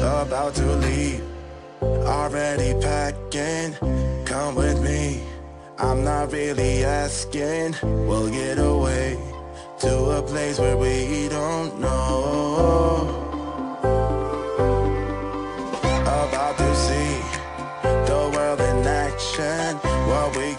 about to leave, already packing. Come with me, I'm not really asking. We'll get away to a place where we don't know. About to see the world in action. What we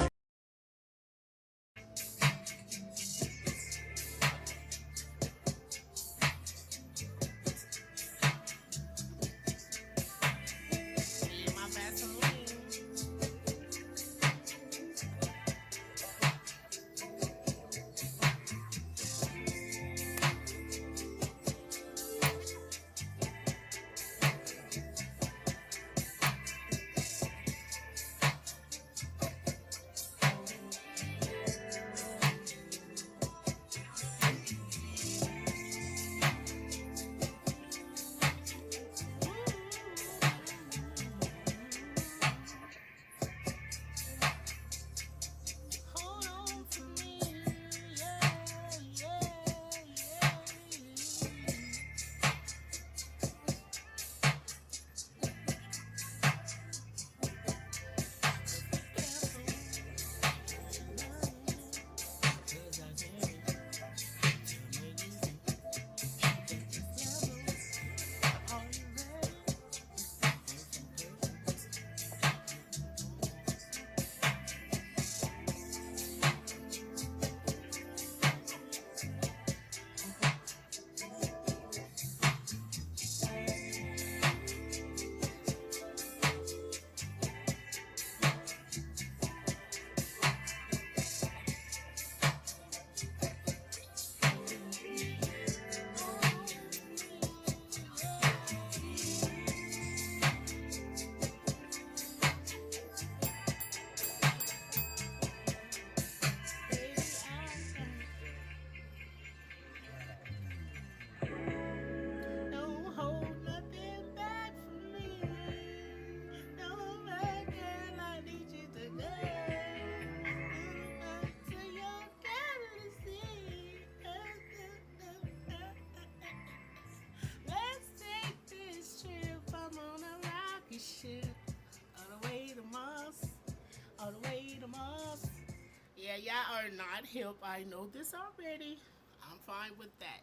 Yeah, y'all are not hip. I know this already. I'm fine with that.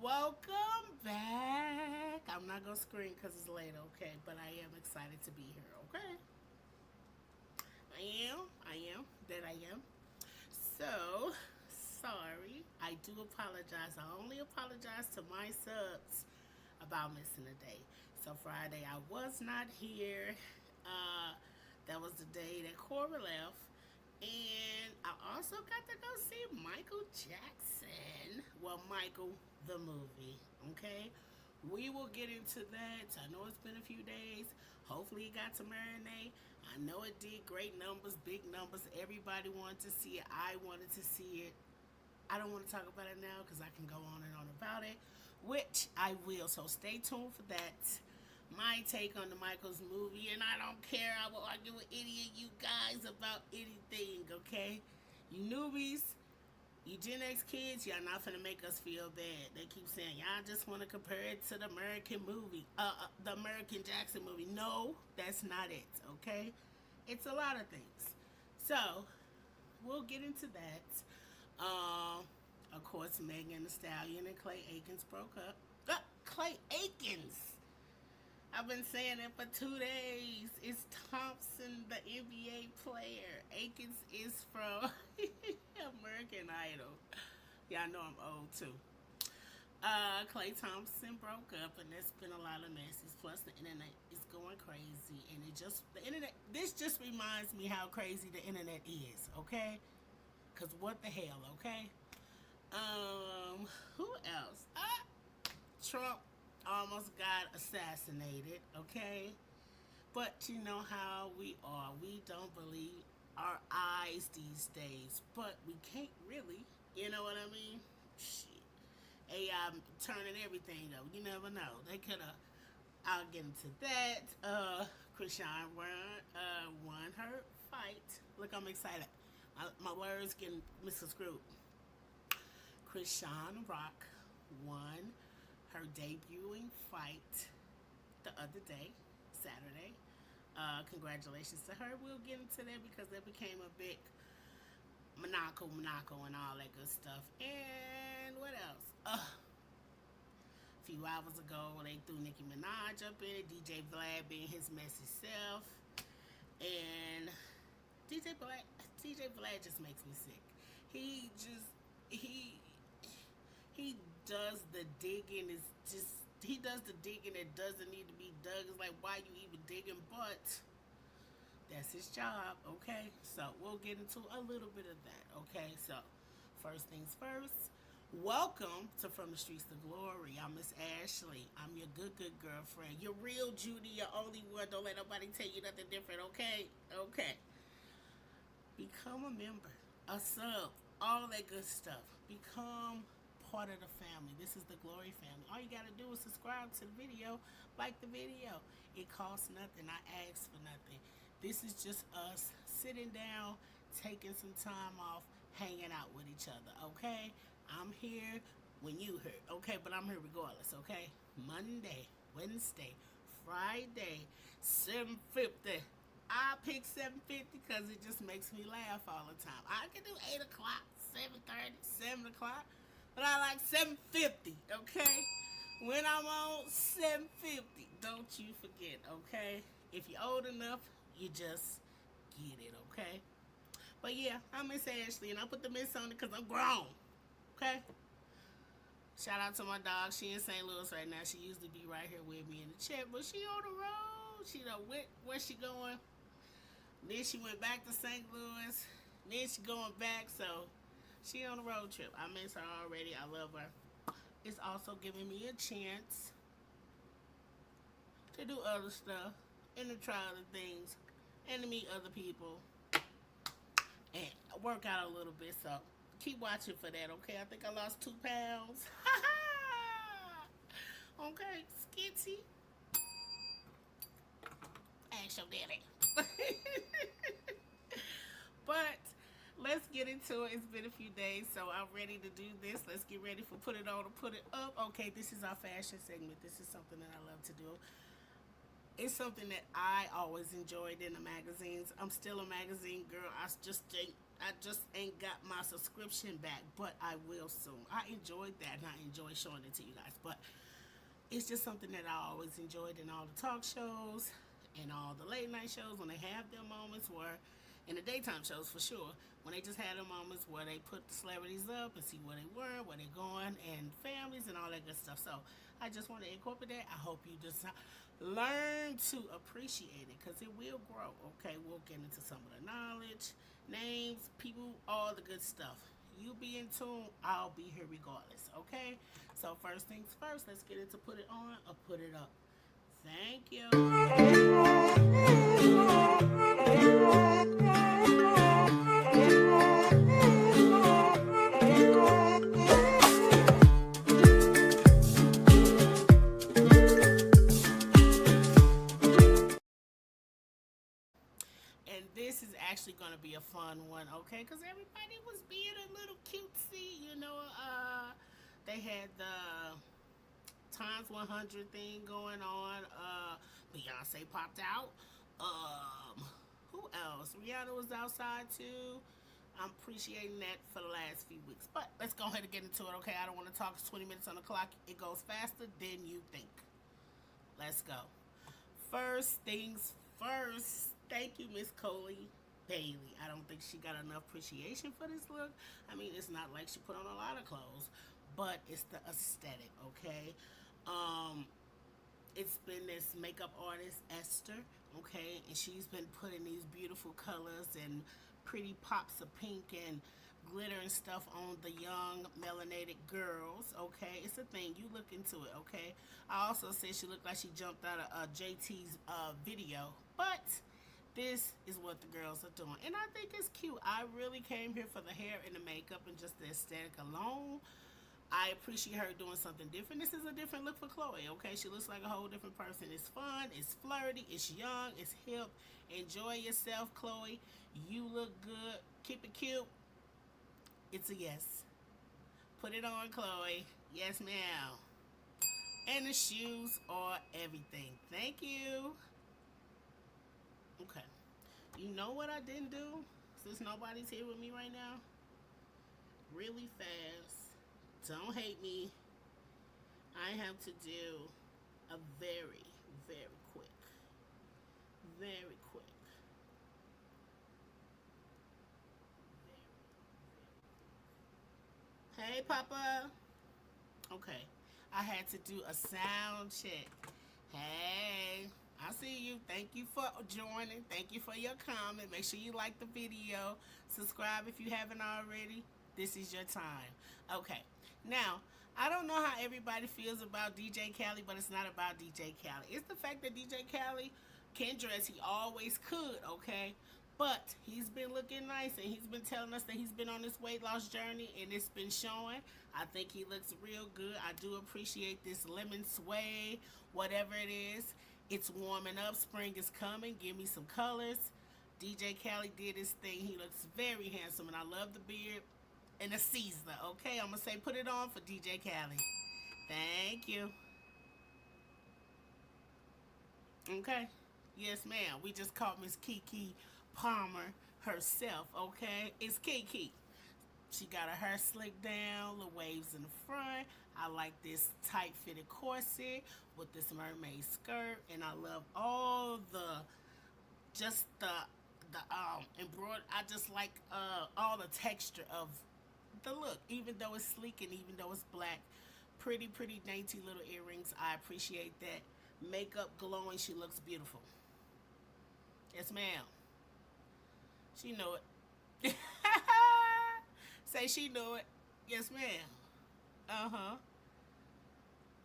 Welcome back. I'm not going to scream because it's late, okay? But I am excited to be here, okay? I am. So, sorry. I do apologize. I only apologize to my subs about missing a day. So, Friday, I was not here. Uh, that was the day that Cora left. And I also got to go see Michael Jackson. Well, Michael, the movie. Okay? We will get into that. I know it's been a few days. Hopefully, it got to marinate. I know it did great numbers, big numbers. Everybody wanted to see it. I wanted to see it. I don't want to talk about it now because I can go on and on about it, which I will. So stay tuned for that. My take on the Michaels movie, and I don't care. I will argue with any of you guys about anything, okay? You newbies, you Gen X kids, y'all not finna make us feel bad. They keep saying, y'all just want to compare it to the American movie, the American Jackson movie. No, that's not it, okay? It's a lot of things. So, we'll get into that. Of course, Megan Thee Stallion and Clay Aikens broke up. Clay Aikens! I've been saying it for 2 days. It's Thompson, the NBA player. Aikens is from American Idol. Y'all know I'm old too. Klay Thompson broke up, and there's been a lot of messes. Plus, the internet is going crazy, and the internet. This just reminds me how crazy the internet is. Okay, cause what the hell? Okay. Who else? Trump almost got assassinated, okay? But you know how we are. We don't believe our eyes these days, but we can't really. You know what I mean? Shit. AI turning everything though. You never know. They could have. I'll get into that. Krishan won her fight. Look, I'm excited. My words getting misconstrued. Krishan Rock won her debuting fight, the other day, Saturday. Congratulations to her. We'll get into that because that became a big Monaco, and all that good stuff. And what else? A few hours ago, they threw Nicki Minaj up in it. DJ Vlad being his messy self, and DJ Vlad, DJ Vlad just makes me sick. He just he does the digging. Is just he does the digging that doesn't need to be dug. It's like, why you even digging? But that's his job, okay? So we'll get into a little bit of that, okay? So first things first, welcome to From the Streets to Glory. I'm Miss Ashley. I'm your good girlfriend. Your real Judy, your only one. Don't let nobody tell you nothing different, okay? Okay. Become a member, a sub, all that good stuff. Become part of the family. This is the Glory family. All you gotta do is subscribe to the video, like the video. It costs nothing. I ask for nothing. This is just us sitting down, taking some time off, hanging out with each other, okay? I'm here when you here, okay? But I'm here regardless, okay? Monday, Wednesday, Friday, 7:50. I pick 7:50 because it just makes me laugh all the time. I can do 8 o'clock, 7:30, 7 o'clock, but I like 7:50, okay? When I'm on 7:50, don't you forget, okay? If you're old enough, you just get it, okay? But yeah, I'm Miss Ashley, and I put the miss on it because I'm grown, okay? Shout out to my dog. She in St. Louis right now. She used to be right here with me in the chat, but she on the road. She done went where she going. Then she went back to St. Louis. Then she going back, so she on the road trip. I miss her already. I love her. It's also giving me a chance to do other stuff and to try other things and to meet other people and work out a little bit. So keep watching for that, okay? I think I lost 2 pounds. Okay, skitsy. Ask your daddy. But let's get into it. It's been a few days, so I'm ready to do this. Let's get ready for Put It On or Put It Up. Okay, this is our fashion segment. This is something that I love to do. It's something that I always enjoyed in the magazines. I'm still a magazine girl. I just ain't got my subscription back, but I will soon. I enjoyed that, and I enjoy showing it to you guys. But it's just something that I always enjoyed in all the talk shows and all the late night shows when they have their moments where, in the daytime shows for sure, when they just had their moments where they put the celebrities up and see where they were, where they're going, and families and all that good stuff. So I just want to incorporate that. I hope you just learn to appreciate it because it will grow, okay? We'll get into some of the knowledge, names, people, all the good stuff. You be in tune, I'll be here regardless, okay? So first things first, let's get into Put It On or Put It Up. Thank you. And this is actually going to be a fun one, okay? Because everybody was being a little cutesy, you know. They had the Times 100 thing going on. Beyonce popped out. Who else? Rihanna was outside too. I'm appreciating that for the last few weeks. But let's go ahead and get into it, okay? I don't want to talk. It's 20 minutes on the clock. It goes faster than you think. Let's go. First things first. Thank you, Miss Coley Bailey. I don't think she got enough appreciation for this look. I mean, it's not like she put on a lot of clothes, but it's the aesthetic, okay? It's been this makeup artist, Esther, okay? And she's been putting these beautiful colors and pretty pops of pink and glitter and stuff on the young melanated girls, okay? It's a thing. You look into it, okay? I also said she looked like she jumped out of JT's video, but this is what the girls are doing. And I think it's cute. I really came here for the hair and the makeup and just the aesthetic alone. I appreciate her doing something different. This is a different look for Chloe, okay? She looks like a whole different person. It's fun, it's flirty, it's young, it's hip. Enjoy yourself, Chloe. You look good. Keep it cute. It's a yes. Put it on, Chloe. Yes, ma'am. And the shoes are everything. Thank you. Okay. You know what I didn't do? Since nobody's here with me right now? Really fast. Don't hate me. I have to do a very quick, very quick, Hey, Papa. Okay. I had to do a sound check. Hey, I see you. Thank you for joining. Thank you for your comment. Make sure you like the video. Subscribe if you haven't already. This is your time. Okay. Now, I don't know how everybody feels about DJ Khaled, but it's not about DJ Khaled. It's the fact that DJ Khaled can dress. He always could, okay? But he's been looking nice and he's been telling us that he's been on this weight loss journey and it's been showing. I think he looks real good. I do appreciate this lemon sway, whatever it is. It's warming up. Spring is coming. Give me some colors. DJ Khaled did his thing. He looks very handsome and I love the beard and the Caesar. Okay, I'm going to say put it on for DJ Khaled. Thank you. Okay. Yes, ma'am. We just caught Miss Kiki Palmer herself, okay? It's Kiki. She got her hair slicked down, little waves in the front. I like this tight fitted corset with this mermaid skirt, and I love all the just the embroidery. I just like all the texture of the look, even though it's sleek and even though it's black. Pretty dainty little earrings. I appreciate that. Makeup glowing. She looks beautiful. Yes, ma'am. She know it. Say she know it. Yes, ma'am. Uh huh.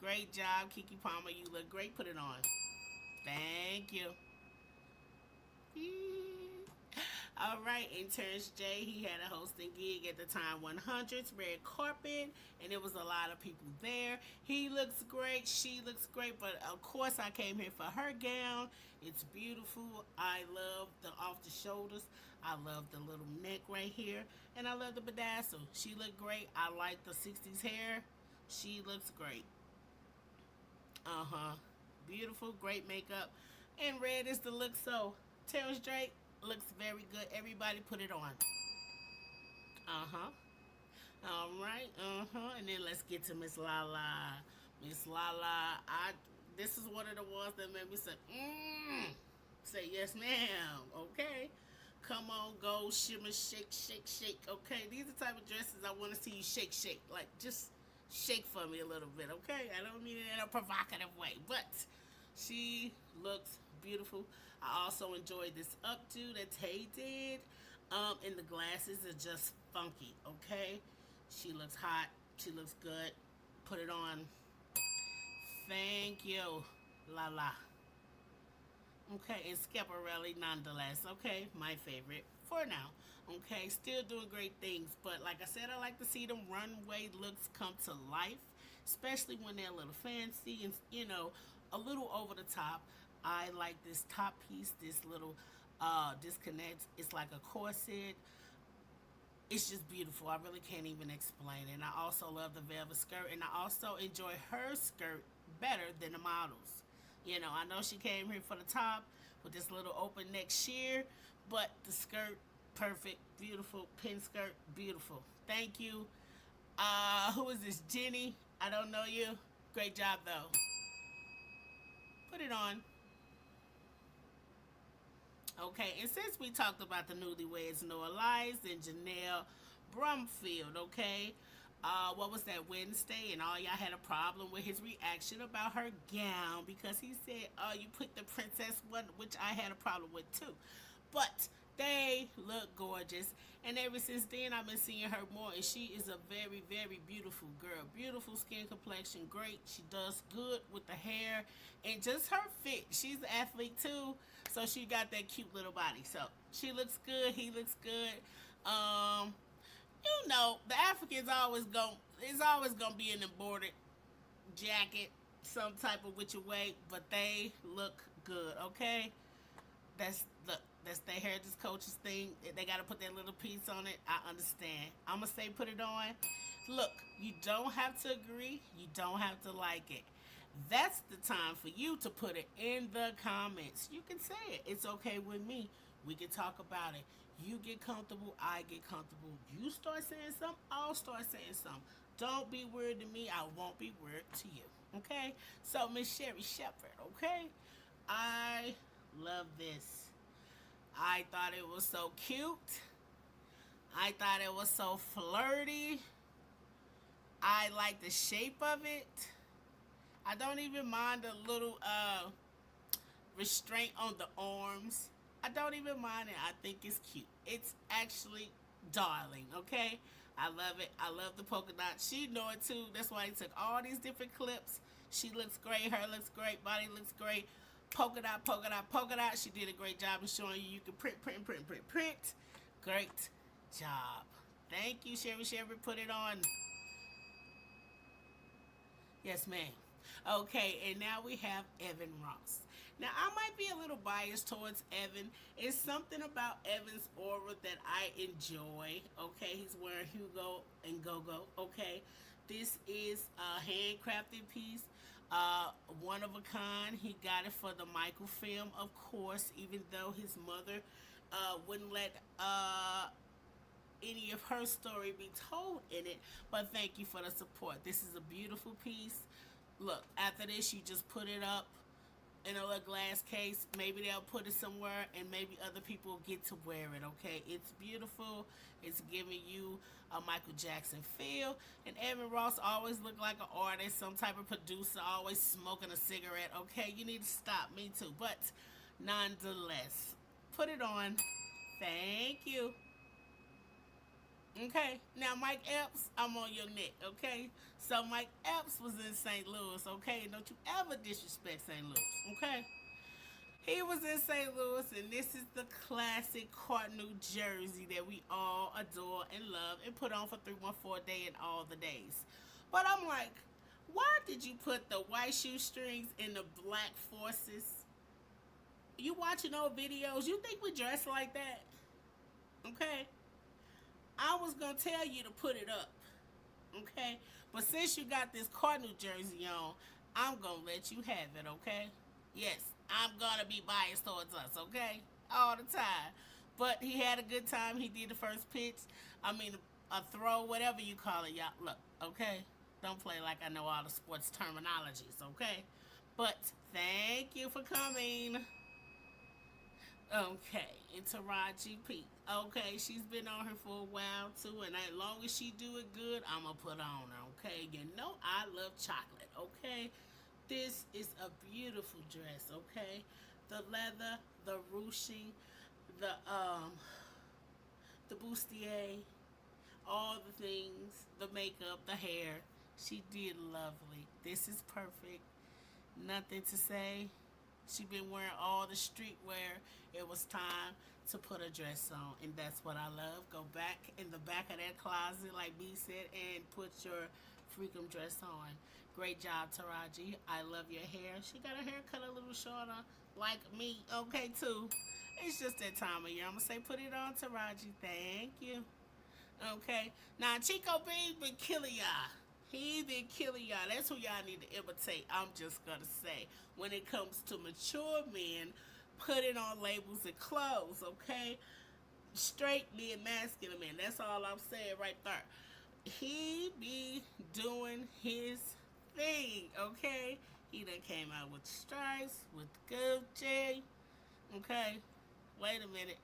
Great job, Kiki Palmer. You look great. Put it on. Thank you. All right, interns Jay, he had a hosting gig at the Time 100's red carpet, and it was a lot of people there. He looks great, she looks great, but of course I came here for her gown. It's beautiful. I love the off the shoulders. I love the little neck right here, and I love the bedazzle. She looked great. I like the 60s hair. She looks great. Uh-huh. Beautiful, great makeup. And red is the look, so Terrence Drake looks very good. Everybody put it on. Uh-huh. All right. Uh-huh. And then let's get to Miss Lala. Miss Lala, this is one of the ones that made me say, say yes, ma'am. Okay. Come on, go, shimmer, shake, shake, shake. Okay. These are the type of dresses I want to see you shake, shake. Like, just shake for me a little bit, okay? I don't mean it in a provocative way, but she looks beautiful. I also enjoyed this updo that Tay did. And the glasses are just funky, okay? She looks hot. She looks good. Put it on. Thank you, Lala. Okay, and Schiaparelli nonetheless. Okay, my favorite for now. Okay, still doing great things, but like I said, I like to see them runway looks come to life, especially when they're a little fancy and a little over the top. I like this top piece, this little disconnect. It's like a corset. It's just beautiful. I really can't even explain it. And I also love the velvet skirt, and I also enjoy her skirt better than the models. I know she came here for the top with this little open neck sheer, but the skirt, perfect, beautiful, pin skirt, beautiful. Thank you. Who is this, Jenny? I don't know you. Great job, though. Put it on. Okay, and since we talked about the newlyweds, Noah Lyles and Janelle Brumfield, okay? What was that, Wednesday? And all y'all had a problem with his reaction about her gown because he said, oh, you put the princess one, which I had a problem with too. But they look gorgeous. And ever since then, I've been seeing her more. And she is a very beautiful girl. Beautiful skin complexion, great. She does good with the hair and just her fit. She's an athlete too. So she got that cute little body. So she looks good. He looks good. The Africans it's always gonna be an embroidered jacket, some type of which way, but they look good, okay? That's their heritage coaches thing. They gotta put that little piece on it. I understand. I'ma say put it on. Look, you don't have to agree, you don't have to like it. That's the time for you to put it in the comments. You can say it. It's okay with me. We can talk about it. You get comfortable, I get comfortable. You start saying something, I'll start saying something. Don't be weird to me, I won't be weird to you. Okay? So, Miss Sherry Shepherd, okay? I love this. I thought it was so cute. I thought it was so flirty. I like the shape of it. I don't even mind the little restraint on the arms. I don't even mind it. I think it's cute. It's actually darling, okay? I love it. I love the polka dot. She know it too. That's why he took all these different clips. She looks great. Her looks great. Body looks great. Polka dot, polka dot, polka dot. She did a great job of showing you can print, print, print, print, print. Great job. Thank you, Sherry Sherry. Put it on. Yes, ma'am. Okay, and now we have Evan Ross. Now, I might be a little biased towards Evan. It's something about Evan's aura that I enjoy. Okay, he's wearing Hugo and Go-Go. Okay, this is a handcrafted piece. One of a kind. He got it for the microfilm, of course, even though his mother wouldn't let any of her story be told in it. But thank you for the support. This is a beautiful piece. Look, after this, you just put it up in a little glass case. Maybe they'll put it somewhere, and maybe other people get to wear it. Okay, it's beautiful. It's giving you a Michael Jackson feel. And Evan Ross always looked like an artist, some type of producer, always smoking a cigarette. Okay, you need to stop. Me too. But nonetheless, put it on. Thank you. Okay, now Mike Epps, I'm on your neck, okay? So Mike Epps was in St. Louis, okay? Don't you ever disrespect St. Louis, okay? He was in St. Louis, and this is the classic Cardinal jersey that we all adore and love and put on for 314 day and all the days. But I'm like, why did you put the white shoestrings in the black forces? You watching old videos, you think we dress like that? Okay? I was gonna tell you to put it up, okay? But since you got this Cardinal jersey on, I'm gonna let you have it, okay? Yes, I'm gonna be biased towards us, okay? All the time. But he had a good time. He did the first pitch. I mean, a throw, whatever you call it, y'all. Look, okay? Don't play like I know all the sports terminologies, okay? But thank you for coming. Okay, and Taraji P. Okay, she's been on her for a while too, and as long as she do it good, I'ma put on her. Okay, you know I love chocolate. Okay, this is a beautiful dress. Okay, the leather, the ruching, the bustier, all the things, the makeup, the hair. She did lovely. This is perfect. Nothing to say. She been wearing all the streetwear. It was time to put a dress on, and that's what I love. Go back in the back of that closet, like B said, and put your freakum dress on. Great job, Taraji. I love your hair. She got her hair cut a little shorter, like me. Okay, too. It's just that time of year. I'm gonna say, put it on, Taraji. Thank you. Okay. Now, Chico B been killing y'all. He been killing y'all. That's who y'all need to imitate. I'm just gonna say, when it comes to mature men putting on labels and clothes, okay? Straight men, masculine men. That's all I'm saying right there. He be doing his thing, okay? He done came out with stripes, with Gucci, okay? Wait a minute.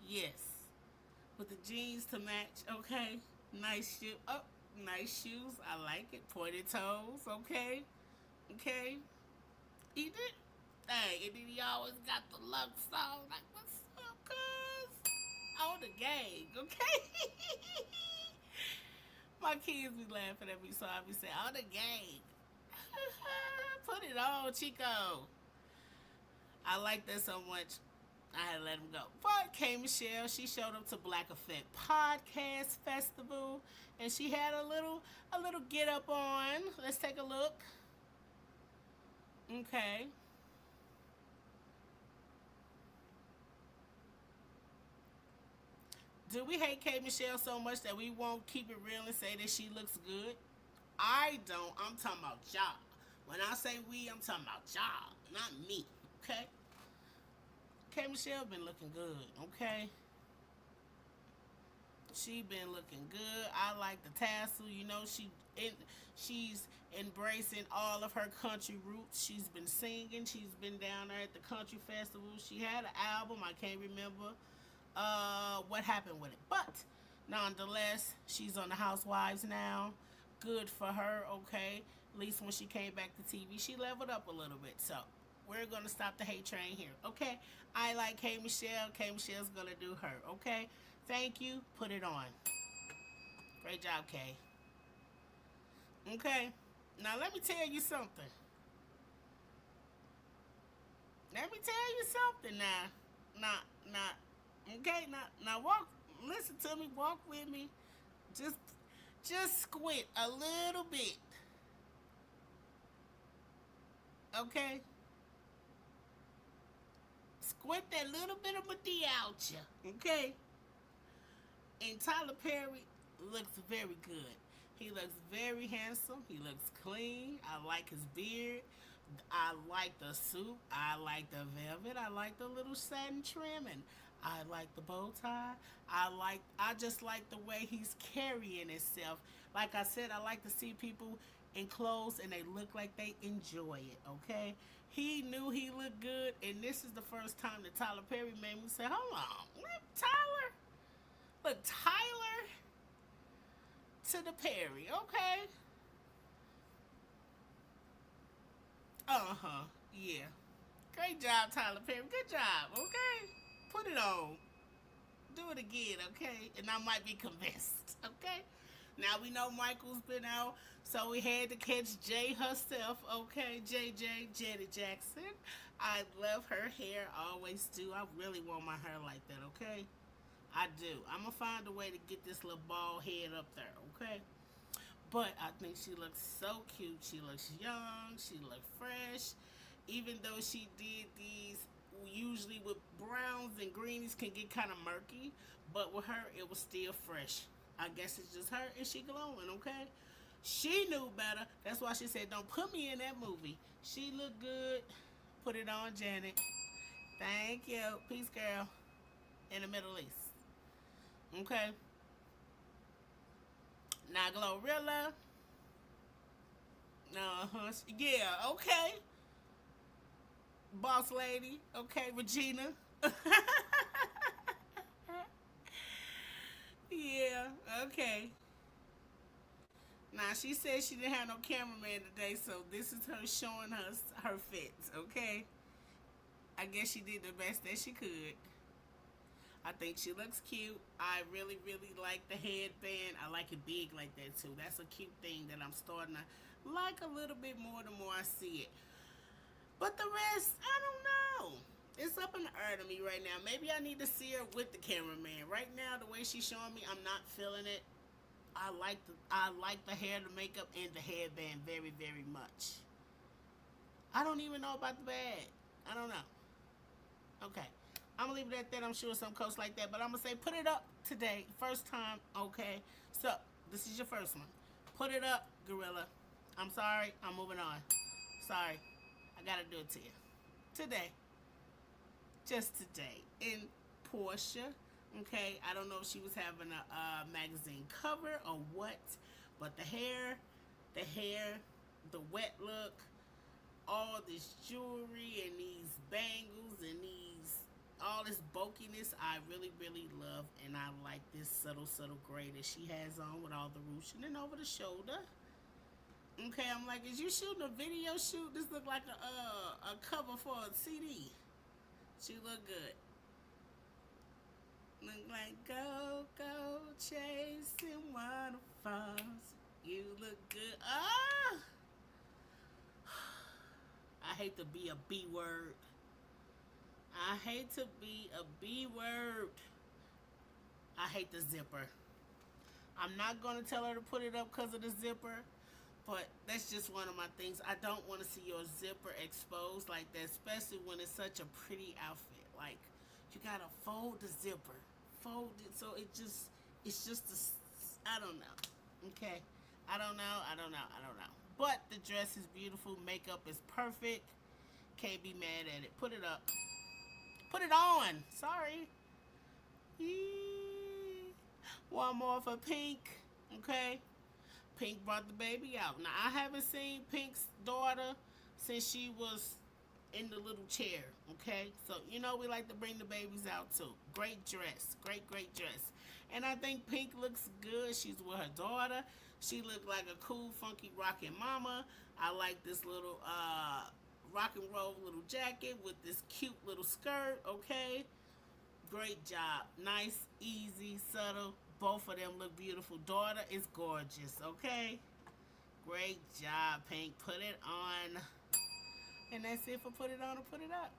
Yes. With the jeans to match, okay? Nice shoe. Oh, nice shoes. I like it. Pointed toes, okay? Okay? He did. Hey, and then he always got the love song. Like, what's up, cuz? On the gang, okay? My kids be laughing at me, so I be saying, on the gang. Put it on, Chico. I like that so much. I had to let him go. But K Michelle, she showed up to Black Effect Podcast Festival, and she had a little get up on. Let's take a look. Okay. Do we hate K Michelle so much that we won't keep it real and say that she looks good? I don't. I'm talking about y'all. When I say we, I'm talking about y'all, not me. Okay? K Michelle been looking good. Okay? She been looking good. I like the tassel. She's embracing all of her country roots. She's been singing. She's been down there at the country festival. She had an album. I can't remember what happened with it, but nonetheless, she's on the Housewives now. Good for her. Okay, at least when she came back to TV, she leveled up a little bit. So we're gonna stop the hate train here. Okay, I like K Michelle. K Michelle's gonna do her. Okay. Thank you. Put it on. Great job, Kay. Okay. Now let me tell you something. Let me tell you something now. Okay, now walk listen to me, walk with me. Just just squint a little bit. Okay? Squint that little bit of Medea out ya. Okay? And Tyler Perry looks very good. He looks very handsome. He looks clean. I like his beard. I like the suit. I like the velvet. I like the little satin trimming. I like the bow tie. I just like the way he's carrying himself. Like I said, I like to see people in clothes and they look like they enjoy it, okay? He knew he looked good, and this is the first time that Tyler Perry made me say, hold on, what, Tyler? Look, Tyler to the Perry, okay? Uh-huh, yeah. Great job, Tyler Perry. Good job, okay? Put it on. Do it again, okay? And I might be convinced, okay? Now we know Michael's been out, so we had to catch Jay herself, okay? JJ, Janet Jackson. I love her hair, always do. I really want my hair like that, okay? I do. I'm going to find a way to get this little bald head up there, okay? But I think she looks so cute. She looks young. She looks fresh. Even though she did these, usually with browns and greenies can get kind of murky. But with her, it was still fresh. I guess it's just her and she glowing, okay? She knew better. That's why she said, don't put me in that movie. She looked good. Put it on, Janet. Thank you. Peace, girl. In the Middle East. Okay? Now, Glorilla. Yeah, okay. Boss lady. Okay, Regina. Yeah, okay. Now, she said she didn't have no cameraman today, so this is her showing her fits, okay? I guess she did the best that she could. I think she looks cute. I really, really like the headband. I like it big like that too. That's a cute thing that I'm starting to like a little bit more the more I see it. But the rest, I don't know. It's up in the air to me right now. Maybe I need to see her with the cameraman. Right now, the way she's showing me, I'm not feeling it. I like the hair, the makeup, and the headband very, very much. I don't even know about the bag. I don't know. Okay. I'm gonna leave it at that. I'm sure some coats like that, but I'm gonna say put it up today. First time, okay. So this is your first one. Put it up, Gorilla. I'm sorry. I'm moving on. Sorry. I gotta do it to you. Today. Just today. In Portia. Okay. I don't know if she was having a magazine cover or what, but the hair, the wet look, all this jewelry and these bangles and all this bulkiness, I really, really love, and I like this subtle gray that she has on with all the ruching and over the shoulder. Okay, I'm like, is you shooting a video shoot? This look like a cover for a CD. She look good. Look like go chasing waterfalls. You look good. Ah! I hate to be a B word. I hate to be a B word. I hate the zipper. I'm not going to tell her to put it up because of the zipper, but that's just one of my things. I don't want to see your zipper exposed like that, especially when it's such a pretty outfit. Like, you got to fold the zipper. Fold it so it's just, I don't know. Okay? I don't know. But the dress is beautiful. Makeup is perfect. Can't be mad at it. Put it up. Put it on. Sorry. Yee. One more for Pink. Okay. Pink brought the baby out. Now, I haven't seen Pink's daughter since she was in the little chair. Okay. So, we like to bring the babies out too. Great dress. Great dress. And I think Pink looks good. She's with her daughter. She looked like a cool, funky, rockin' mama. I like this little rock and roll little jacket with this cute little skirt, okay? Great job. Nice, easy, subtle. Both of them look beautiful. Daughter is gorgeous, okay? Great job, Pink. Put it on. And that's it for Put It On or Put It Up.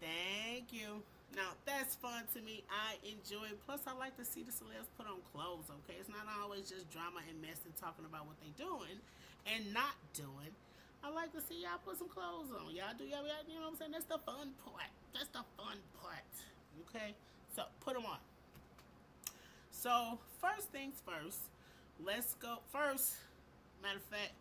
Thank you. Now, that's fun to me. I enjoy it. Plus, I like to see the celebs put on clothes, okay? It's not always just drama and mess and talking about what they doing and not doing. I like to see y'all put some clothes on. Y'all do y'all, you know what I'm saying? That's the fun part. That's the fun part, okay? So, put them on. So, first things first, let's go. First, matter of fact,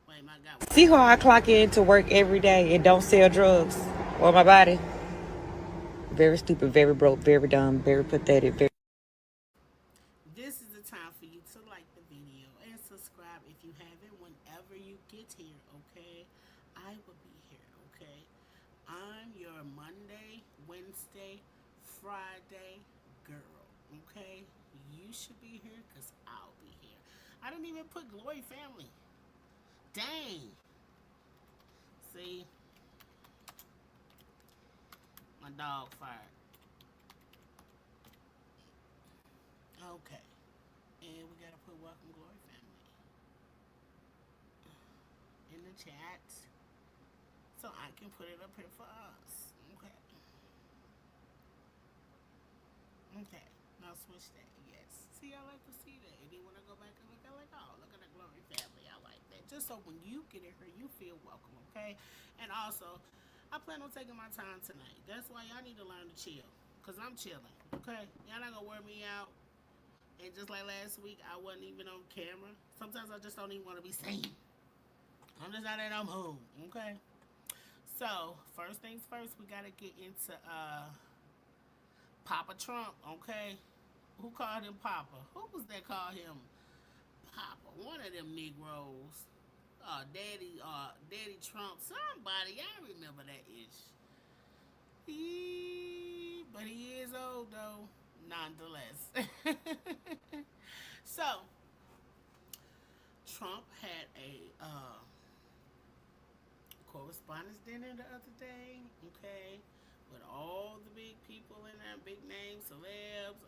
wait, my God. See how I clock in to work every day and don't sell drugs or my body? Very stupid, very broke, very dumb, very pathetic, very... This is the time for you to like the video and subscribe if you haven't whenever you get here, okay? I will be here, okay? I'm your Monday, Wednesday, Friday girl, okay? You should be here because I'll be here. I didn't even put Glory Family. Dang. See? My dog fired. Okay. And we gotta put Welcome Glory Family in the chat so I can put it up here for us. Okay. Okay. Now switch that. Yes. See, I like to see that. And then when I go back and look, I like, oh, look at the Glory Family. I like that. Just so when you get in here, you feel welcome, okay? And also, I plan on taking my time tonight. That's why y'all need to learn to chill. Because I'm chilling, okay? Y'all not going to wear me out. And just like last week, I wasn't even on camera. Sometimes I just don't even want to be seen. I'm just not in no mood, okay? So, first things first, we got to get into Papa Trump, okay? Who called him Papa? Who was that called him Papa? One of them Negroes. Daddy Trump. Somebody, I remember that ish. But he is old though, nonetheless. So, Trump had a correspondence dinner the other day, okay, with all the big people in there, big names, celebs,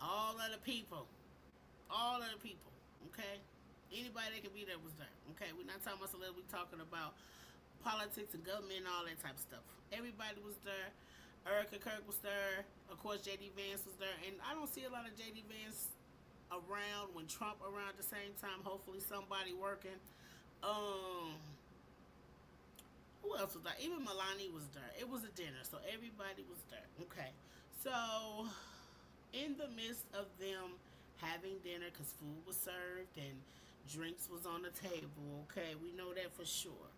all of the people, okay? Anybody that could be there was there, okay? We're not talking about celebs, we're talking about politics and government and all that type of stuff. Everybody was there. Erica Kirk was there. Of course, J.D. Vance was there. And I don't see a lot of J.D. Vance around when Trump around at the same time. Hopefully somebody working. Who else was there? Even Melania was there. It was a dinner, so everybody was there. Okay. So, in the midst of them having dinner, because food was served and drinks was on the table, okay, we know that for sure.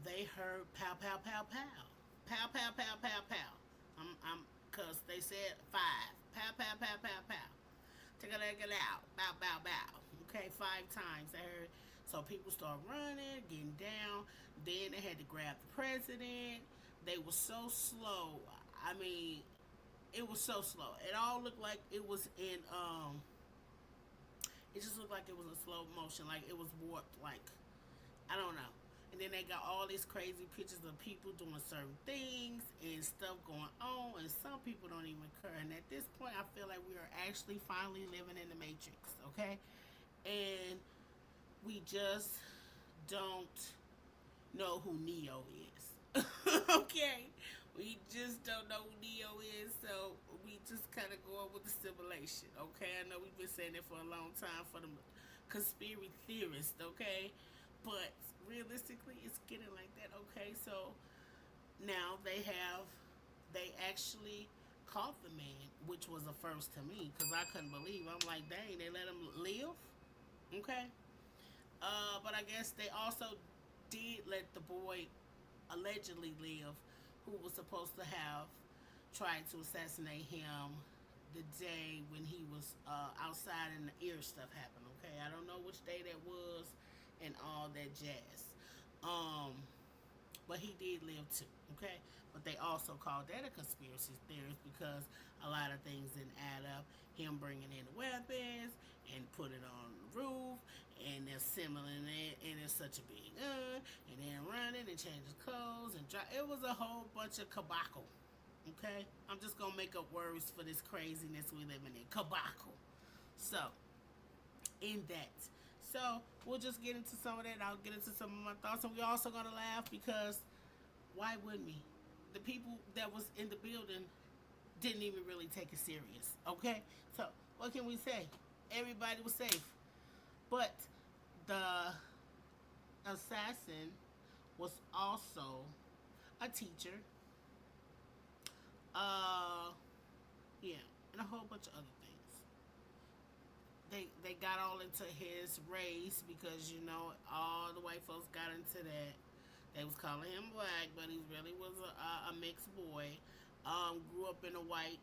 They heard pow, pow, pow, pow. Pow, pow, pow, pow, pow. Cause they said 5. Pow, pow, pow, pow, pow. Take a leg out. Bow, bow, bow. Okay, 5 times. They heard. So people start running, getting down. Then they had to grab the president. They were so slow. I mean, it was so slow. It all looked like it was in it just looked like it was in slow motion, like it was warped, like I don't know. And then they got all these crazy pictures of people doing certain things and stuff going on, and some people don't even care. And at this point, I feel like we are actually finally living in the Matrix, okay? And we just don't know who Neo is, okay? We just don't know who Neo is, so we just kind of going with the simulation, okay? I know we've been saying it for a long time for the conspiracy theorists, okay? But realistically, it's getting like that, okay? So now they actually caught the man, which was a first to me because I couldn't believe. I'm like, dang, they let him live. Okay. But I guess they also did let the boy allegedly live, who was supposed to have tried to assassinate him the day when he was outside and the ear stuff happened. Okay, I don't know which day that was and all that jazz. Um, but he did live too. Okay, but they also called that a conspiracy theory because a lot of things didn't add up. Him bringing in the weapons and put it on the roof and assembling it, and it's such a big gun, and then running and changing clothes and it was a whole bunch of kabako. Okay, I'm just gonna make up words for this craziness we living in. Kabako. So in that. So we'll just get into some of that. I'll get into some of my thoughts, and we're also gonna laugh because why wouldn't we? The people that was in the building didn't even really take it serious. Okay, so what can we say? Everybody was safe, but the assassin was also a teacher. Uh, yeah, and a whole bunch of other things. They got all into his race because all the white folks got into that. They was calling him black, but he really was a mixed boy. Grew up in a white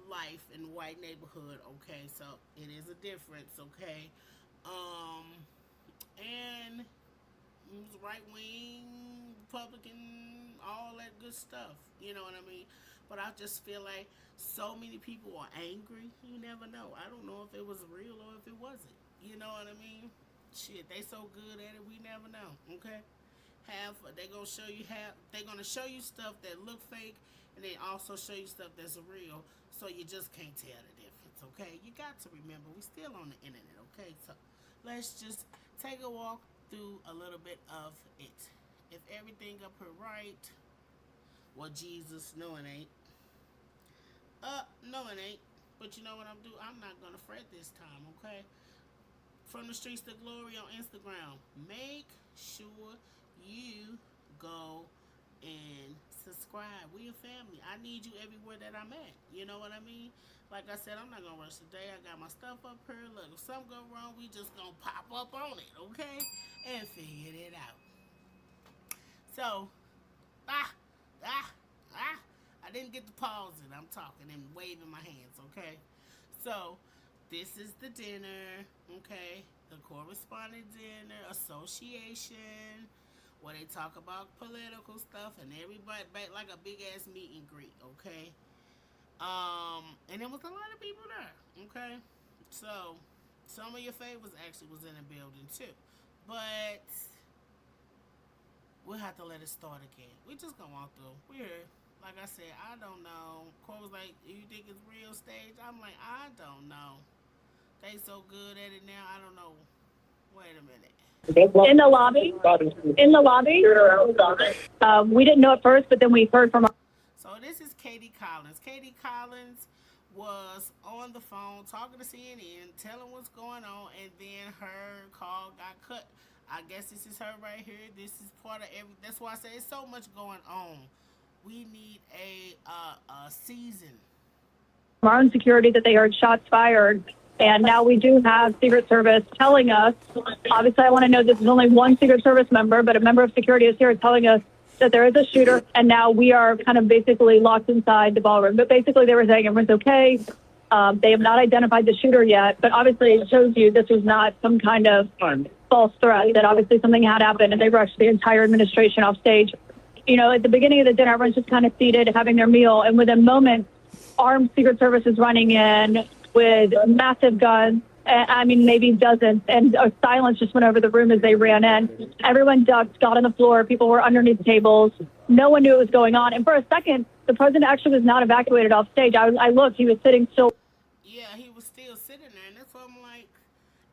life in a white neighborhood. Okay, so it is a difference. Okay, um, and he was right wing, Republican, all that good stuff. You know what I mean? But I just feel like so many people are angry. You never know. I don't know if it was real or if it wasn't. You know what I mean? Shit, they so good at it, we never know. Okay, they're gonna show you stuff that look fake, and they also show you stuff that's real. So you just can't tell the difference. Okay, you got to remember we still on the internet. Okay, so let's just take a walk through a little bit of it. If everything up here right, well, Jesus, no it ain't. No it ain't. But you know what I'm doing? I'm not gonna fret this time, okay? From the streets to glory on Instagram. Make sure you go and subscribe. We a family. I need you everywhere that I'm at. You know what I mean? Like I said, I'm not gonna rush today. I got my stuff up here. Look, if something go wrong, we just gonna pop up on it, okay? And figure it out. So, ah, ah, ah. I didn't get to pause it. I'm talking and waving my hands, okay? So, this is the dinner, okay? The correspondent dinner association, where they talk about political stuff and everybody like a big ass meet and greet, okay? And there was a lot of people there, okay? So, some of your favorites actually was in the building too, but we'll have to let it start again. We just gonna walk through. We're here. Like I said, I don't know. Cole was like, "You think it's real stage?" I'm like, I don't know. They so good at it now. I don't know. Wait a minute. In the lobby. In the lobby. We didn't know at first, but then we heard from. So this is Katie Collins. Katie Collins was on the phone talking to CNN, telling what's going on, and then her call got cut. I guess this is her right here. This is part of every. That's why I say it's so much going on. We need a season. Our own security that they heard shots fired. And now we do have Secret Service telling us, obviously I want to know this is only one Secret Service member, but a member of security is here telling us that there is a shooter, and now we are kind of basically locked inside the ballroom. But basically they were saying everyone's okay. They have not identified the shooter yet, but obviously it shows you this was not some kind of false threat, that obviously something had happened, and they rushed the entire administration off stage. At the beginning of the dinner, everyone's just kind of seated, having their meal, and within moments, armed Secret Service is running in with massive guns, I mean, maybe dozens, and a silence just went over the room as they ran in. Everyone ducked, got on the floor, people were underneath tables. No one knew what was going on. And for a second, the president actually was not evacuated off stage. I looked, he was sitting still. Yeah, he was still sitting there, and that's what I'm like,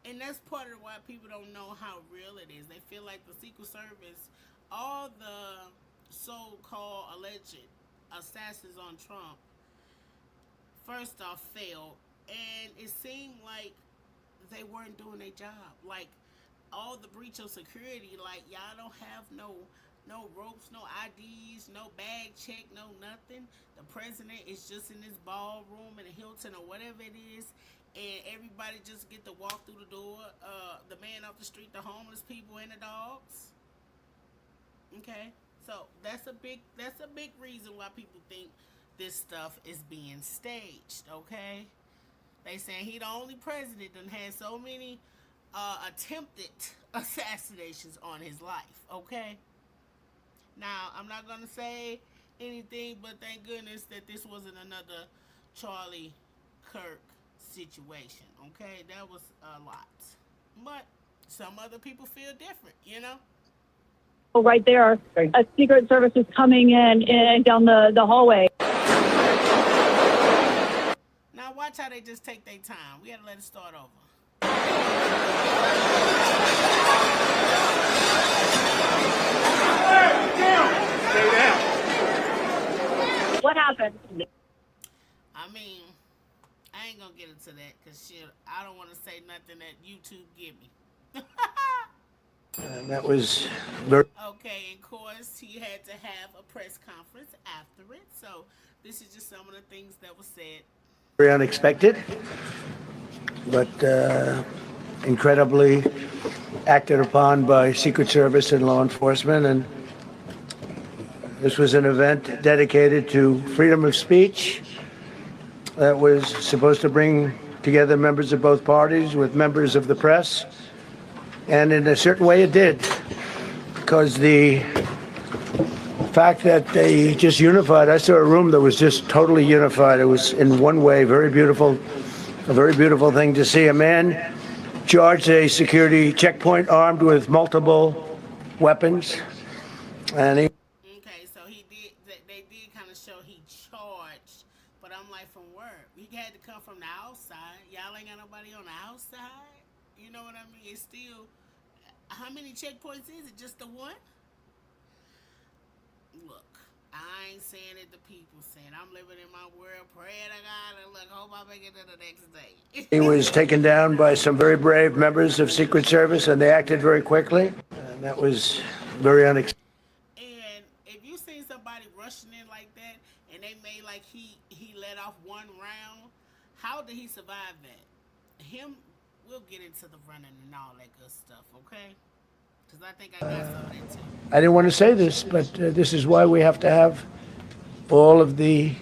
and that's part of why people don't know how real it is. They feel like the Secret Service, all the so-called alleged assassins on Trump, first off, failed. And it seemed like they weren't doing their job. Like, all the breach of security, like, y'all don't have no No ropes, no IDs, no bag check, no nothing. The president is just in this ballroom in a Hilton or whatever it is, and everybody just get to walk through the door. The man off the street, the homeless people, and the dogs. Okay, so that's a big reason why people think this stuff is being staged. Okay, they saying he the only president that had so many attempted assassinations on his life. Okay, now I'm not gonna say anything, but thank goodness that this wasn't another Charlie Kirk situation. Okay, that was a lot, but some other people feel different. Right there, a Secret Service is coming in down the hallway. Now watch how they just take their time. We gotta let it start over. What happened? I mean, I ain't gonna get into that because shit, I don't want to say nothing that YouTube give me. And that was very Okay, of course, he had to have a press conference after it. So this is just some of the things that were said. unexpected, but incredibly acted upon by Secret Service and law enforcement. And this was an event dedicated to freedom of speech that was supposed to bring together members of both parties with members of the press. And in a certain way it did, because the fact that they just unified, I saw a room that was just totally unified. It was in one way very beautiful, a very beautiful thing to see. A man charged a security checkpoint armed with multiple weapons, and he Okay, so he did. They did kind of show he charged, but I'm like, from where? He had to come from the outside. Y'all ain't got nobody on the outside. You know what I mean? It's still. How many checkpoints is it? Just the one? Look, I ain't saying it. The people saying. I'm living in my world. Pray to God and look. Hope I make it to the next day. was taken down by some very brave members of Secret Service, and they acted very quickly, and that was very unexpected. And if you seen somebody rushing in like that, and they made like he let off one round, how did he survive that? We'll get into the running and all that good stuff, okay? Because I think I got some of that too. I didn't want to say this, but this is why we have to have all of the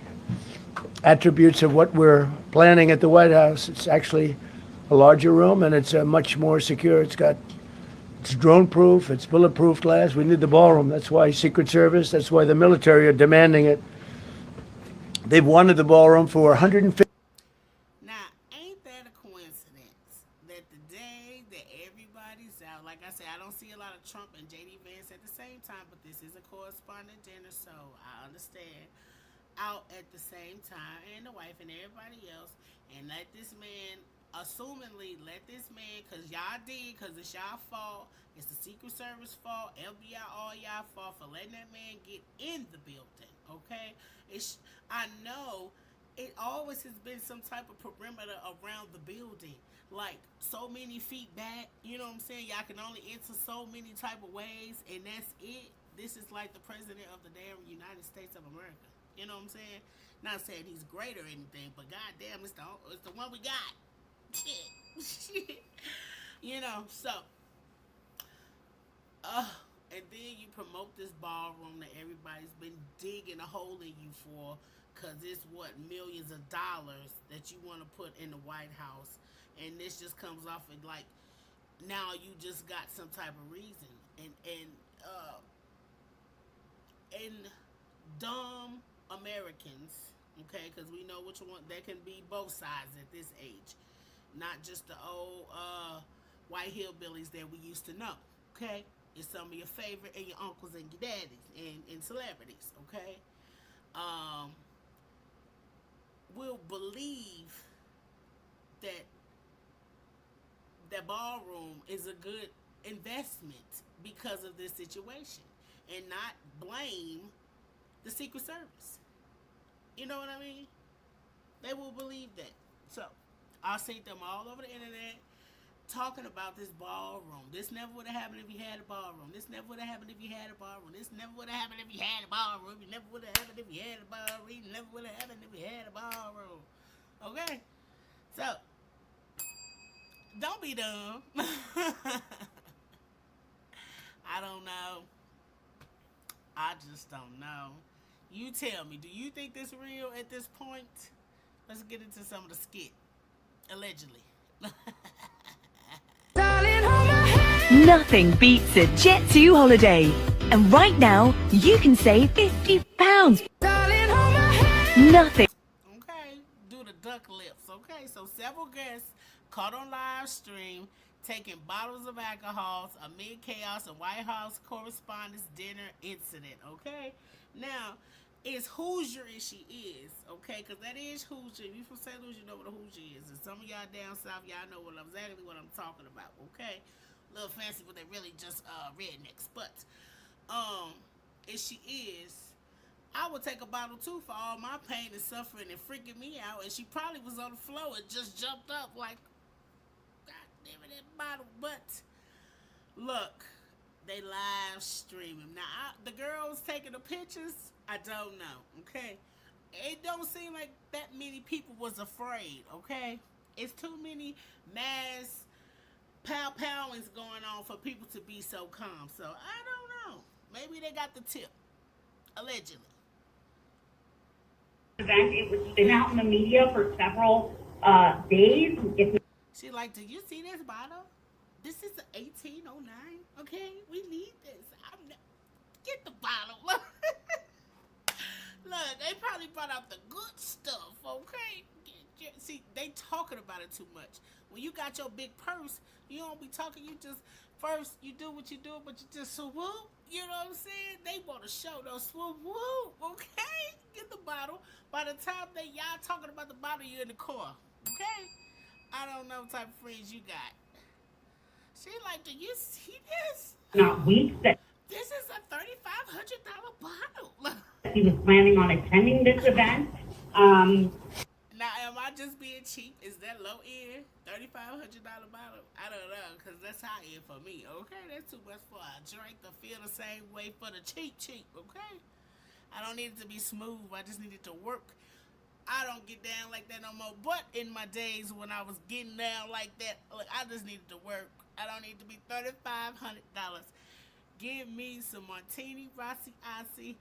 attributes of what we're planning at the White House. It's actually a larger room, and it's much more secure. It's drone-proof, it's bulletproof glass. We need the ballroom. That's why Secret Service, that's why the military are demanding it. They've wanted the ballroom for 150. Now, ain't that a coincidence that the day that everybody's out, like I said, I don't see a lot of Trump and JD Vance at the same time, but this is a correspondent dinner, so I understand. Out at the same time, and the wife and everybody else, and let this man, assumingly, because y'all did, because it's y'all fault, it's the Secret Service fault, FBI, all y'all fault for letting that man get in the building, okay? I know it always has been some type of perimeter around the building, like so many feet back, you know what I'm saying? Y'all can only enter so many type of ways, and that's it. This is like the president of the damn United States of America. You know what I'm saying? Not saying he's great or anything, but goddamn, it's the one we got. Shit. So, and then you promote this ballroom that everybody's been digging a hole in you for, because it's what, millions of dollars that you want to put in the White House, and this just comes off of like, now you just got some type of reason, and dumb Americans, okay, because we know which one, there can be both sides at this age, not just the old white hillbillies that we used to know, okay? It's some of your favorite and your uncles and your daddies and celebrities, okay? Will believe that the ballroom is a good investment because of this situation, and not blame the Secret Service. You know what I mean? They will believe that. So, I'll see them all over the internet. talking about this ballroom. This never would have happened if you had a ballroom. This never would have happened if you had a ballroom. This never would have happened if you had a ballroom. It never would have happened if you had a ballroom. It never would have happened if you had a ballroom. Okay? So, don't be dumb. I don't know. I just don't know. You tell me, do you think this real at this point? Let's get into some of the skit. Allegedly. Nothing beats a Jet2 holiday. And right now, you can save £50. Nothing. Okay, do the duck lips. Okay, so several guests caught on live stream taking bottles of alcohols amid chaos and White House Correspondents' Dinner incident. Okay, now it's Hoosier as she is. Okay, because that is Hoosier. If you from St. Louis, you know what a Hoosier is. And some of y'all down south, y'all know exactly what I'm talking about. Okay, a little fancy, but they really just rednecks. But if she is, I would take a bottle too for all my pain and suffering and freaking me out. And she probably was on the floor and just jumped up like, God damn it, that bottle. But look, they live streaming. Now, the girls taking the pictures, I don't know, okay? It don't seem like that many people was afraid, okay? It's too many mass pow-powings going on for people to be so calm. So, I don't know. Maybe they got the tip. Allegedly. Event. It was been out in the media for several days. She like, do you see this bottle? This is 1809, okay? We need this. Get the bottle. Look, they probably brought out the good stuff, okay? See, they talking about it too much. When you got your big purse, you don't be talking. You just, first, you do what you do, but you just swoop. You know what I'm saying? They want to show those swoop, whoop, okay? Get the bottle. By the time y'all talking about the bottle, you're in the car, okay? I don't know what type of friends you got. She like, do you see this? Not weeks that This is a $3,500 bottle. he was planning on attending this event. Now, am I just being cheap? Is that low end? $3,500 bottle? I don't know, because that's high end for me, okay? That's too much for a drink to feel the same way for the cheap, okay? I don't need it to be smooth. I just need it to work. I don't get down like that no more. But in my days when I was getting down like that, look, I just needed to work. I don't need to be $3,500. Give me some Martini Rossi Icy.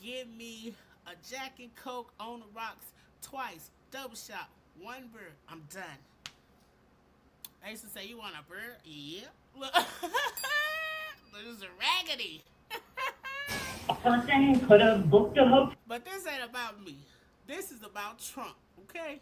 Give me a Jack and Coke on the rocks twice. Double shot. One beer. I'm done. I used to say, you want a beer? Yeah. Look. This is a raggedy. A person could have booked a But this ain't about me. This is about Trump, okay?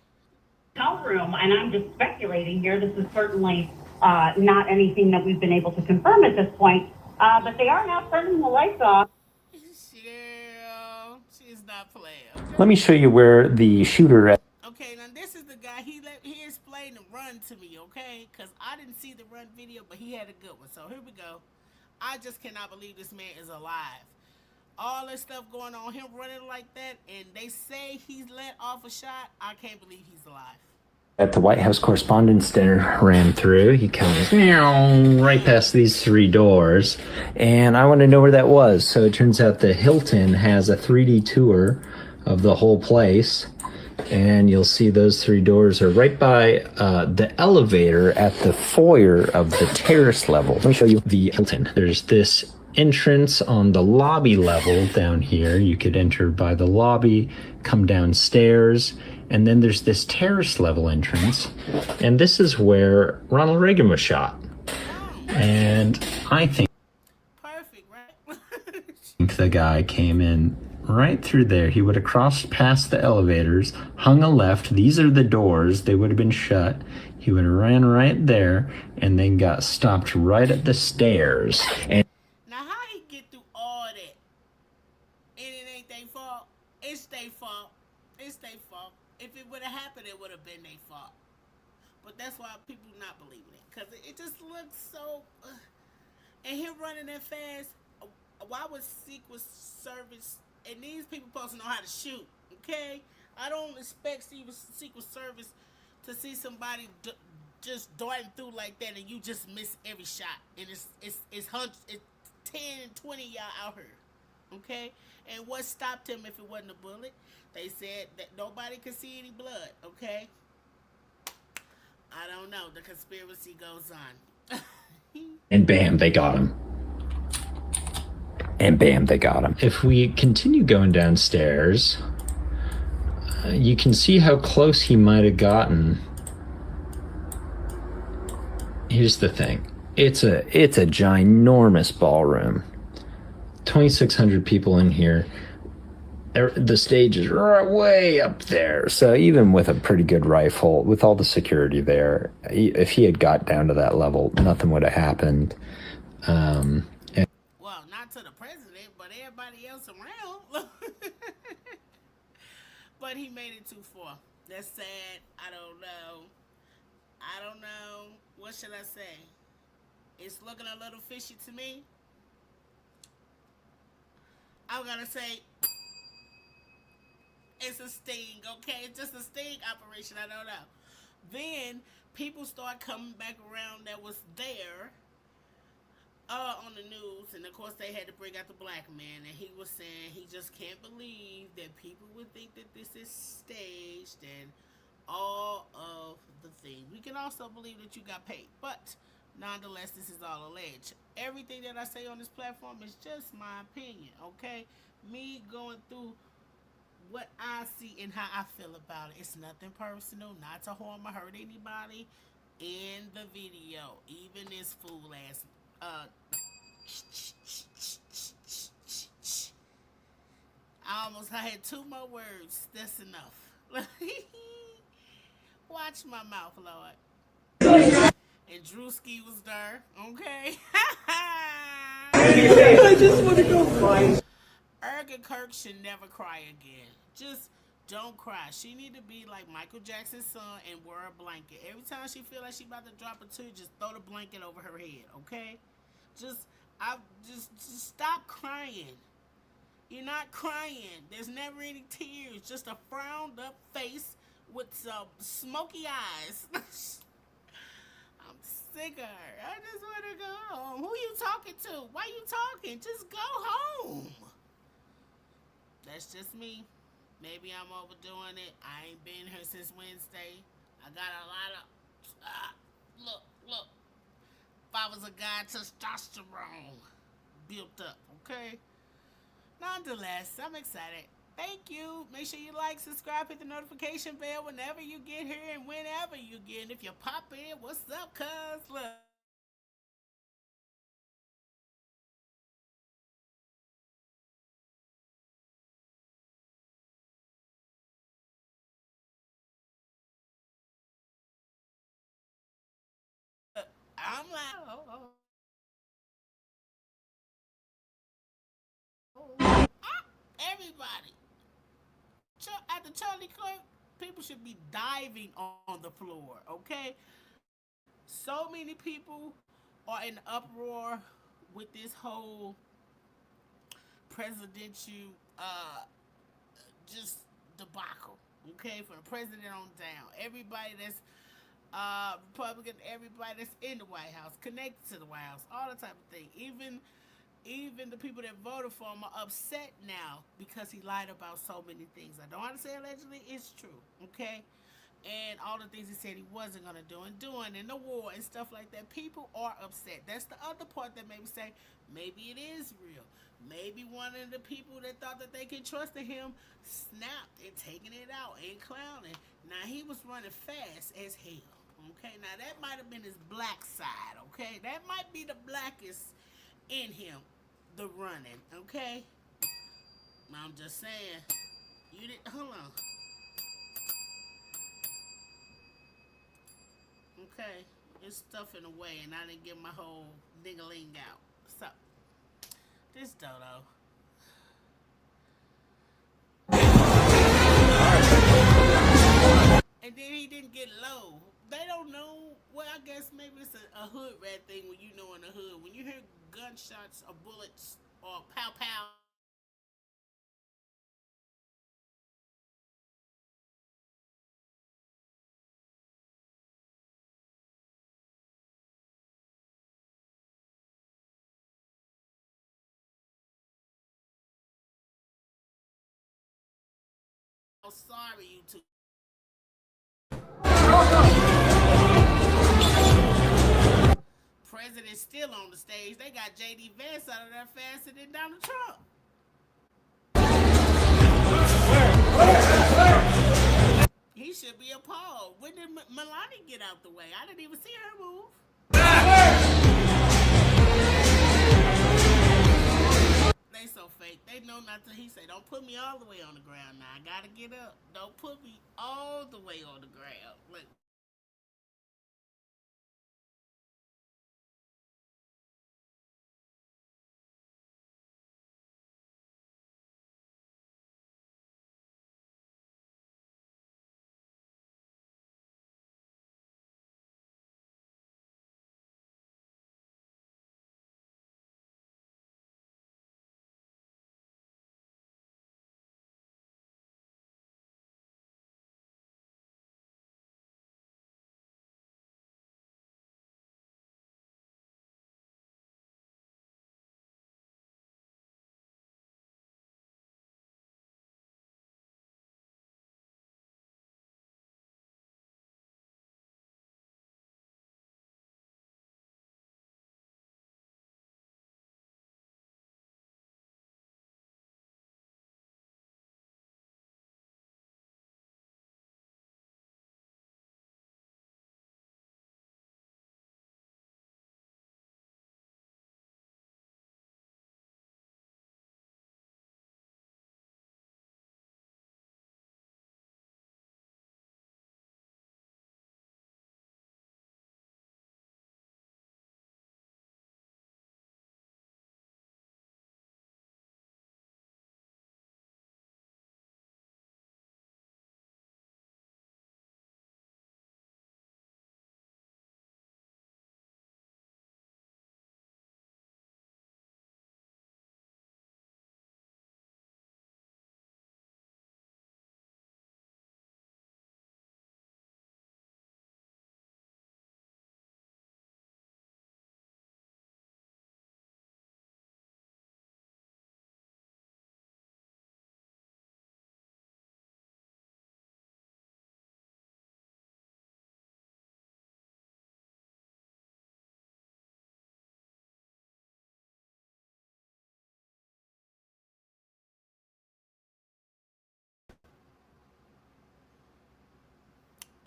hotel room, and I'm just speculating here. This is certainly not anything that we've been able to confirm at this point. But they are now turning the lights off. She's not playing. Okay? Let me show you where the shooter. Okay, now this is the guy. He explained the run to me, okay? Because I didn't see the run video, but he had a good one. So here we go. I just cannot believe this man is alive. All this stuff going on, him running like that, and they say he's let off a shot. I can't believe he's alive. At the White House Correspondents' Dinner ran through. He comes right past these three doors, and I want to know where that was. So it turns out the Hilton has a 3D tour of the whole place, and you'll see those three doors are right by the elevator at the foyer of the terrace level. Let me show you the Hilton. There's this entrance on the lobby level down here. You could enter by the lobby, come downstairs, and then there's this terrace level entrance, and this is where Ronald Reagan was shot. And I think Perfect, right? the guy came in right through there. He would have crossed past the elevators, hung a left. These are the doors. They would have been shut. He would have ran right there and then got stopped right at the stairs. And Now, how he get through all that? And it ain't their fault. It's their fault. It's their fault. If it would have happened, it would have been their fault. But that's why people not believing it. Because it just looks so... and him running that fast, why would Secret Service... and these people supposed to know how to shoot, okay? I don't expect Secret Service to see somebody just darting through like that, and you just miss every shot, and it's hundreds, it's 10, 20 y'all out here, okay? And what stopped him if it wasn't a bullet? They said that nobody could see any blood, okay? I don't know. The conspiracy goes on. And bam, they got him. And bam, they got him. If we continue going downstairs, you can see how close he might have gotten. Here's the thing. It's a ginormous ballroom. 2,600 people in here. The stage is way up there. So even with a pretty good rifle, with all the security there, if he had got down to that level, nothing would have happened. Well, not to the president, but everybody else around. But he made it too far. That's sad. I don't know. What should I say? It's looking a little fishy to me. I'm gonna say it's a sting, okay? It's just a sting operation. I don't know. Then people start coming back around that was there on the news, and of course they had to bring out the black man, and he was saying he just can't believe that people would think that this is staged and all of the things. We can also believe that you got paid, but nonetheless, this is all alleged. Everything that I say on this platform is just my opinion, okay? Me going through what I see and how I feel about it. It's nothing personal, not to harm or hurt anybody in the video. Even this fool ass. I had two more words. That's enough. Watch my mouth, Lord. And Drewski was there, okay? I just want to go fight. Erga Kirk should never cry again. Just don't cry. She need to be like Michael Jackson's son and wear a blanket. Every time she feel like she about to drop a tear, just throw the blanket over her head, okay? Just stop crying. You're not crying. There's never any tears. Just a frowned up face with some smoky eyes. I'm sick of her. I just want to go home. Who you talking to? Why you talking? Just go home. That's just me. Maybe I'm overdoing it. I ain't been here since Wednesday. I got a lot of... look. If I was a guy, testosterone built up, okay? Nonetheless, I'm excited. Thank you. Make sure you like, subscribe, hit the notification bell whenever you get here and whenever you get. And if you pop in, what's up, cuz? Look. I'm like, everybody. At the Charlie Clerk, people should be diving on the floor, okay? So many people are in uproar with this whole presidential just debacle, okay? From the president on down. Everybody that's Republican, everybody that's in the White House, connected to the White House, all the type of thing. Even the people that voted for him are upset now because he lied about so many things. I don't want to say allegedly, it's true, okay? And all the things he said he wasn't going to do and doing in the war and stuff like that. People are upset. That's the other part that made me say, maybe it is real. Maybe one of the people that thought that they could trust in him snapped and taking it out and clowning. Now, he was running fast as hell, okay? Now, that might have been his black side, okay? That might be the blackest in him, the running, okay? I'm just saying, you didn't, hold on. Okay, it's stuff in the way, and I didn't get my whole ding-a-ling out. So, this dodo. And then he didn't get low. They don't know. Well, I guess maybe it's a hood rat thing when you know in the hood. When you hear gunshots or bullets or pow-pow, Sorry, you two. President's still on the stage. They got J.D. Vance out of there faster than Donald Trump. He should be appalled. When did Melania get out the way? I didn't even see her move. They so fake. They know not to. He said, "Don't put me all the way on the ground now. I gotta get up. Don't put me all the way on the ground." Look.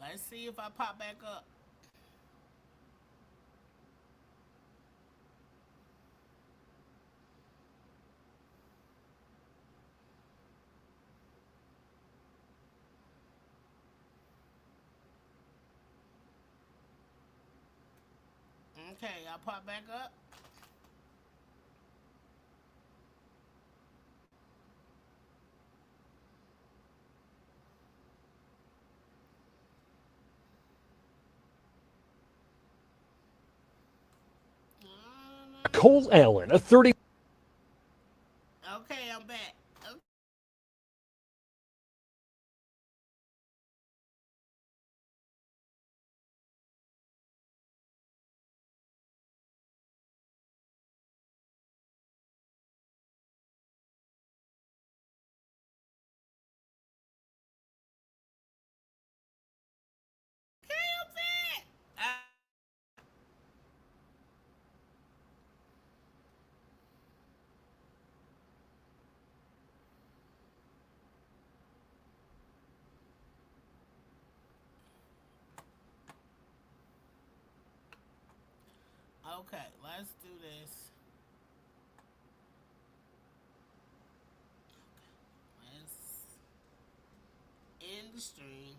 Let's see if I pop back up. Okay, I'll pop back up. Cole Allen, a 30. Okay, I'm back. Okay. Okay, let's do this. Let's end the stream.